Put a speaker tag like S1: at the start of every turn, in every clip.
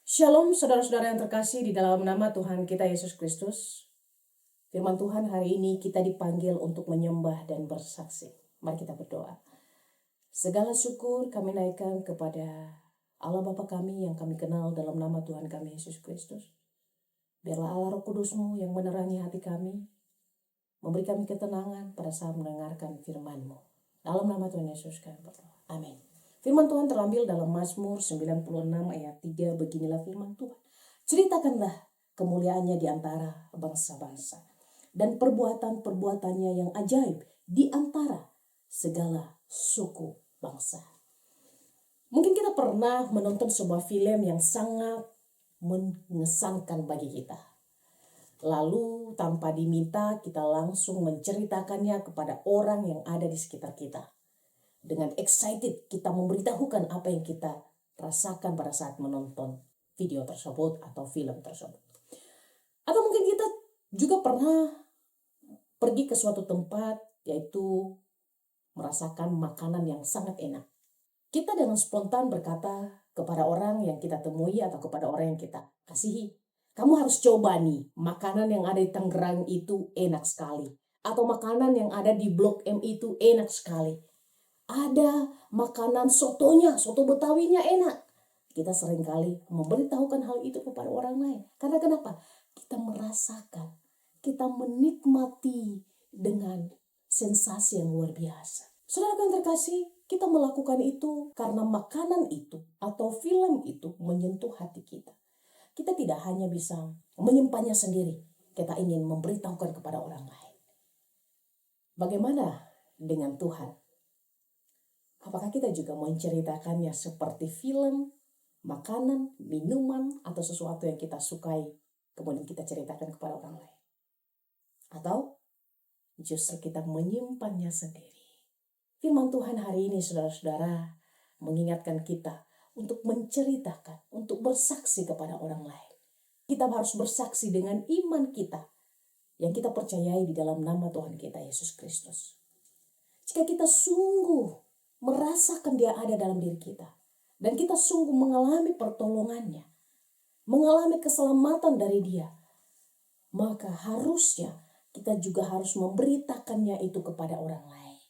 S1: Shalom saudara-saudara yang terkasih di dalam nama Tuhan kita Yesus Kristus. Firman Tuhan hari ini kita dipanggil untuk menyembah dan bersaksi. Mari kita berdoa. Segala syukur kami naikkan kepada Allah Bapa kami yang kami kenal dalam nama Tuhan kami Yesus Kristus. Biarlah Allah Roh Kudus-Mu yang menerangi hati kami, memberi kami ketenangan pada saat mendengarkan firman-Mu. Dalam nama Tuhan Yesus kami berdoa. Amin. Firman Tuhan terambil dalam Mazmur 96 ayat 3. Beginilah firman Tuhan. Ceritakanlah kemuliaannya di antara bangsa-bangsa dan perbuatan-perbuatannya yang ajaib di antara segala suku bangsa. Mungkin kita pernah menonton sebuah film yang sangat mengesankan bagi kita. Lalu tanpa diminta kita langsung menceritakannya kepada orang yang ada di sekitar kita. Dengan excited kita memberitahukan apa yang kita rasakan pada saat menonton video tersebut atau film tersebut. Atau mungkin kita juga pernah pergi ke suatu tempat yaitu merasakan makanan yang sangat enak. Kita dengan spontan berkata kepada orang yang kita temui atau kepada orang yang kita kasihi, kamu harus coba nih, makanan yang ada di Tangerang itu enak sekali. Atau makanan yang ada di Blok M itu enak sekali. Ada makanan sotonya, soto Betawinya enak. Kita seringkali memberitahukan hal itu kepada orang lain. Karena kenapa? Kita merasakan, kita menikmati dengan sensasi yang luar biasa. Saudara yang terkasih, kita melakukan itu karena makanan itu atau film itu menyentuh hati kita. Kita tidak hanya bisa menyimpannya sendiri, kita ingin memberitahukan kepada orang lain. Bagaimana dengan Tuhan? Apakah kita juga menceritakannya seperti film, makanan, minuman, atau sesuatu yang kita sukai, kemudian kita ceritakan kepada orang lain? Atau justru kita menyimpannya sendiri? Firman Tuhan hari ini saudara-saudara mengingatkan kita untuk menceritakan, untuk bersaksi kepada orang lain. Kita harus bersaksi dengan iman kita yang kita percayai di dalam nama Tuhan kita Yesus Kristus. Jika kita sungguh merasakan Dia ada dalam diri kita, dan kita sungguh mengalami pertolongannya, mengalami keselamatan dari Dia, maka harusnya kita juga harus memberitakannya itu kepada orang lain.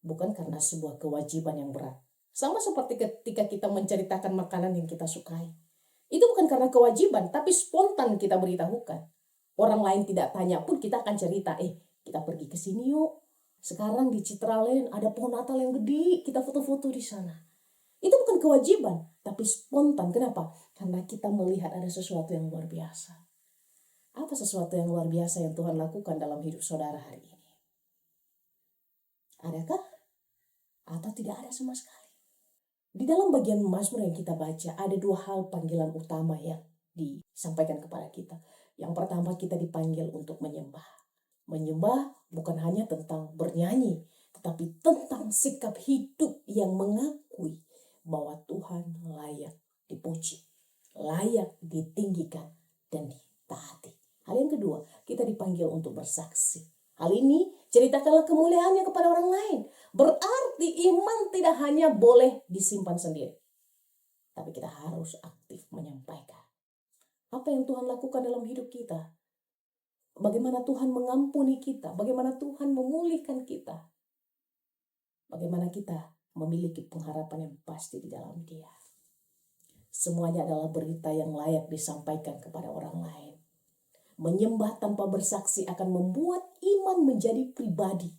S1: Bukan karena sebuah kewajiban yang berat. Sama seperti ketika kita menceritakan makanan yang kita sukai. Itu bukan karena kewajiban, tapi spontan kita beritahukan. Orang lain tidak tanya pun kita akan cerita, kita pergi ke sini yuk. Sekarang di Citraland ada pohon Natal yang gede, kita foto-foto di sana. Itu bukan kewajiban, tapi spontan. Kenapa? Karena kita melihat ada sesuatu yang luar biasa. Apa sesuatu yang luar biasa yang Tuhan lakukan dalam hidup saudara hari ini? Adakah? Atau tidak ada sama sekali? Di dalam bagian Mazmur yang kita baca, ada dua hal panggilan utama yang disampaikan kepada kita. Yang pertama, kita dipanggil untuk menyembah. Menyembah bukan hanya tentang bernyanyi, tetapi tentang sikap hidup yang mengakui bahwa Tuhan layak dipuji, layak ditinggikan, dan ditaati. Hal yang kedua, kita dipanggil untuk bersaksi. Hal ini, ceritakanlah kemuliaannya kepada orang lain. Berarti iman tidak hanya boleh disimpan sendiri, tapi kita harus aktif menyampaikan apa yang Tuhan lakukan dalam hidup kita. Bagaimana Tuhan mengampuni kita, bagaimana Tuhan memulihkan kita, bagaimana kita memiliki pengharapan yang pasti di dalam Dia. Semuanya adalah berita yang layak disampaikan kepada orang lain. Menyembah tanpa bersaksi akan membuat iman menjadi pribadi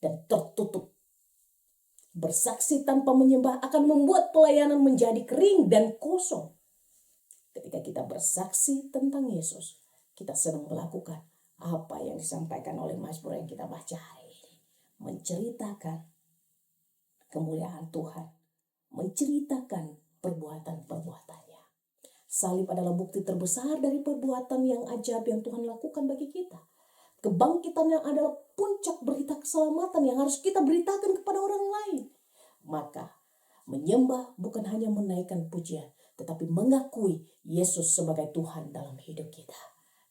S1: dan tertutup. Bersaksi tanpa menyembah akan membuat pelayanan menjadi kering dan kosong. Ketika kita bersaksi tentang Yesus, kita sedang melakukan apa yang disampaikan oleh Mazmur yang kita baca hari ini. Menceritakan kemuliaan Tuhan. Menceritakan perbuatan-perbuatannya. Salib adalah bukti terbesar dari perbuatan yang ajaib yang Tuhan lakukan bagi kita. Kebangkitan yang adalah puncak berita keselamatan yang harus kita beritakan kepada orang lain. Maka menyembah bukan hanya menaikkan pujian, tetapi mengakui Yesus sebagai Tuhan dalam hidup kita.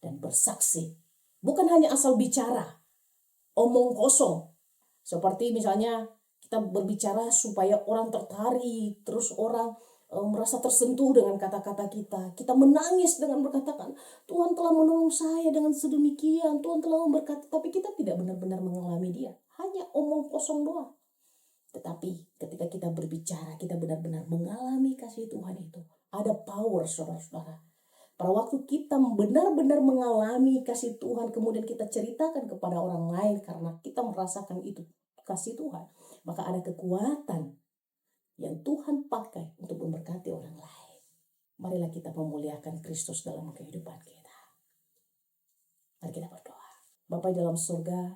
S1: Dan bersaksi bukan hanya asal bicara, omong kosong. Seperti misalnya kita berbicara supaya orang tertarik, terus orang merasa tersentuh dengan kata-kata kita. Kita menangis dengan berkatakan, Tuhan telah menolong saya dengan sedemikian, Tuhan telah memberkati. Tapi kita tidak benar-benar mengalami dia. Hanya omong kosong doang. Tetapi ketika kita berbicara, kita benar-benar mengalami kasih Tuhan itu. Ada power, saudara-saudara. Pada waktu kita benar-benar mengalami kasih Tuhan, kemudian kita ceritakan kepada orang lain karena kita merasakan itu kasih Tuhan. Maka ada kekuatan yang Tuhan pakai untuk memberkati orang lain. Marilah kita memuliakan Kristus dalam kehidupan kita. Mari kita berdoa. Bapa dalam surga,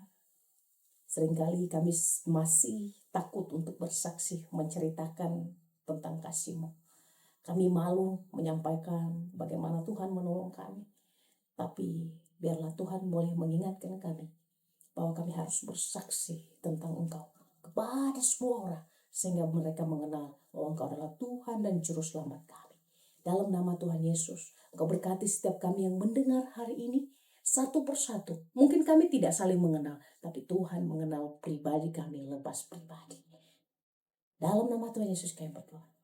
S1: seringkali kami masih takut untuk bersaksi, menceritakan tentang kasih-Mu. Kami malu menyampaikan bagaimana Tuhan menolong kami. Tapi biarlah Tuhan boleh mengingatkan kami bahwa kami harus bersaksi tentang Engkau kepada semua orang, sehingga mereka mengenal bahwa Engkau adalah Tuhan dan Juru Selamat kami. Dalam nama Tuhan Yesus, Engkau berkati setiap kami yang mendengar hari ini, satu persatu. Mungkin kami tidak saling mengenal, tapi Tuhan mengenal pribadi kami lepas pribadi. Dalam nama Tuhan Yesus kami berdoa.